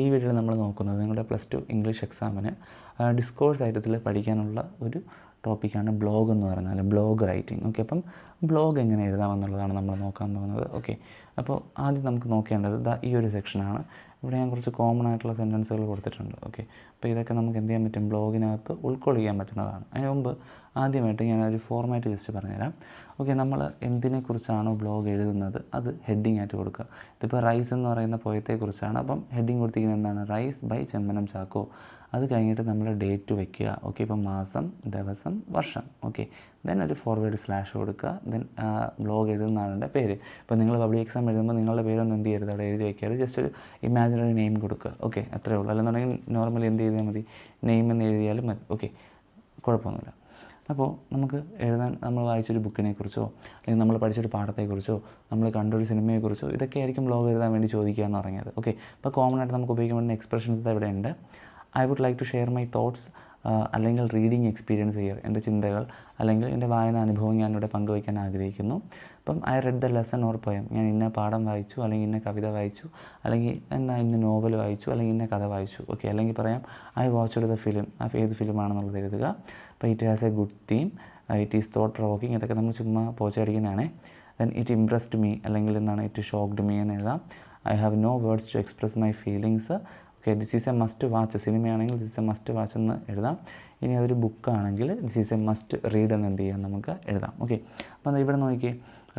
ഈ വീഡിയോയിൽ നമ്മൾ നോക്കുന്നത് നിങ്ങളുടെ +2 ഇംഗ്ലീഷ് എക്സാമിന് ഡിസ്കോഴ്സ് ഐറ്റത്തിൽ പഠിക്കാനുള്ള ഒരു ടോപ്പിക്കാണ് ബ്ലോഗ് എന്ന് പറഞ്ഞാൽ ബ്ലോഗ് റൈറ്റിംഗ്. ഓക്കെ, അപ്പം ബ്ലോഗ് എങ്ങനെ എഴുതാമെന്നുള്ളതാണ് നമ്മൾ നോക്കാൻ പോകുന്നത്. ഓക്കെ, അപ്പോൾ ആദ്യം നമുക്ക് നോക്കേണ്ടത് ഈ ഒരു സെക്ഷനാണ്. ഇവിടെ ഞാൻ കുറച്ച് കോമൺ ആയിട്ടുള്ള സെൻറ്റൻസുകൾ കൊടുത്തിട്ടുണ്ട്. ഓക്കെ, അപ്പോൾ ഇതൊക്കെ നമുക്ക് എന്ത് ചെയ്യാൻ പറ്റും, ബ്ലോഗിനകത്ത് ഉൾക്കൊള്ളിക്കാൻ പറ്റുന്നതാണ്. അതിന് മുമ്പ് ആദ്യമായിട്ട് ഞാനൊരു ഫോർമാറ്റ് ജസ്റ്റ് പറഞ്ഞുതരാം. ഓക്കെ, നമ്മൾ എന്തിനെക്കുറിച്ചാണോ ബ്ലോഗ് എഴുതുന്നത് അത് ഹെഡിങ് ആയിട്ട് കൊടുക്കുക. ഇതിപ്പോൾ റൈസ് എന്ന് പറയുന്ന പോയത്തെക്കുറിച്ചാണ്. അപ്പം ഹെഡിങ് കൊടുത്തിരിക്കുന്നത് എന്താണ്, റൈസ് ബൈ ചെമ്മനം ചാക്കോ. അത് കഴിഞ്ഞിട്ട് നമ്മൾ ഡേറ്റ് വയ്ക്കുക. ഓക്കെ, ഇപ്പം മാസം, ദിവസം, വർഷം. ഓക്കെ, ദെൻ ഒരു ഫോർവേഡ് സ്ലാഷ് കൊടുക്കുക. ദെൻ ബ്ലോഗ് എഴുതുന്ന ആളുടെ പേര്. ഇപ്പോൾ നിങ്ങൾ പബ്ലിക് എക്സാം എഴുതുമ്പോൾ നിങ്ങളുടെ പേരൊന്നും എന്ത് ചെയ്യരുത്, അവിടെ എഴുതി വയ്ക്കാറ്. ജസ്റ്റ് ഒരു ഇമാജിനറി നെയിം കൊടുക്കുക. ഓക്കെ, അത്രേ ഉള്ളൂ. അല്ലെന്നുണ്ടെങ്കിൽ നോർമലി എന്ത് ചെയ്താൽ മതി, നെയിം എന്ന് എഴുതിയാലും മതി. ഓക്കെ, കുഴപ്പമൊന്നുമില്ല. അപ്പോൾ നമുക്ക് എഴുതാൻ നമ്മൾ വായിച്ചൊരു ബുക്കിനെക്കുറിച്ചോ അല്ലെങ്കിൽ നമ്മൾ പഠിച്ചൊരു പാഠത്തെക്കുറിച്ചോ നമ്മൾ കണ്ടൊരു സിനിമയെക്കുറിച്ചോ ഇതൊക്കെ ആയിരിക്കും ബ്ലോഗ് എഴുതാൻ വേണ്ടി ചോദിക്കുക എന്ന് പറഞ്ഞത്. ഓക്കെ, അപ്പോൾ കോമൺ ആയിട്ട് നമുക്ക് ഉപയോഗിക്കാൻ പറ്റുന്ന എക്സ്പ്രഷൻസ് ഇവിടെ ഉണ്ട്. I would like to share my thoughts, അല്ലെങ്കിൽ റീഡിങ് എക്സ്പീരിയൻസ് ചെയ്യുക, എൻ്റെ ചിന്തകൾ അല്ലെങ്കിൽ എൻ്റെ വായന അനുഭവം ഞാനിവിടെ പങ്കുവയ്ക്കാൻ ആഗ്രഹിക്കുന്നു. അപ്പം I read the lesson or poem, ഞാൻ ഇന്ന പാഠം വായിച്ചു, അല്ലെങ്കിൽ ഇന്ന കവിത വായിച്ചു, അല്ലെങ്കിൽ ഇന്ന നോവൽ വായിച്ചു, അല്ലെങ്കിൽ ഇന്ന കഥ വായിച്ചു. ഓക്കെ, അല്ലെങ്കിൽ പറയാം ഐ വാച്ച്ഡ് ദ ഫിലിം, ഏത് ഫിലിമാണെന്നുള്ളത് എഴുതുക. അപ്പോൾ it has a good theme, it is thought provoking, ഇതൊക്കെ നമ്മൾ ചുമ്മാ പോച്ചടിക്കുന്നതാണ്. ദെൻ ഇറ്റ് ഇംപ്രസ്ഡ് മീ, അല്ലെങ്കിൽ എന്താണ് ഇറ്റ് ഷോക്ക്ഡ് മീ എന്ന് എഴുതാം. I have no words to express my feelings. Okay, this is a must watch, സിനിമയാണെങ്കിൽ this is a must watch എന്ന് എഴുതാം. ഇനി അതൊരു ബുക്കാണെങ്കിൽ this is a must read എന്ന് എന്ത് ചെയ്യാം, നമുക്ക് എഴുതാം. ഓക്കെ, അപ്പോൾ ഇവിടെ നോക്കി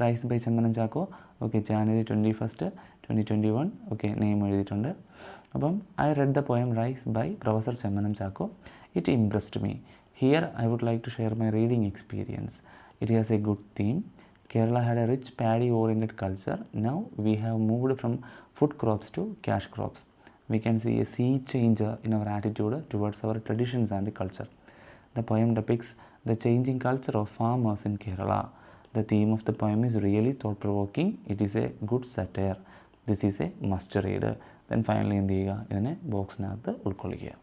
rice by Chemmanam Chacko. Okay, January 21, 2021. Okay, name എഴുതിയിട്ടുണ്ട്. അപ്പം I read the poem rice by professor Chemmanam Chacko. It impressed me. Here I would like to share my reading experience. It has a good theme. Kerala had a rich paddy-oriented culture. Now we have moved from food crops to cash crops. We can see a sea change in our attitude towards our traditions and culture. The poem depicts the changing culture of farmers in Kerala. The theme of the poem is really thought-provoking. It is a good satire. This is a must read. Then finally എന്ത് ചെയ്യുക, ഇതിനെ ബോക്സിനകത്ത് ഉൾക്കൊള്ളിക്കുക.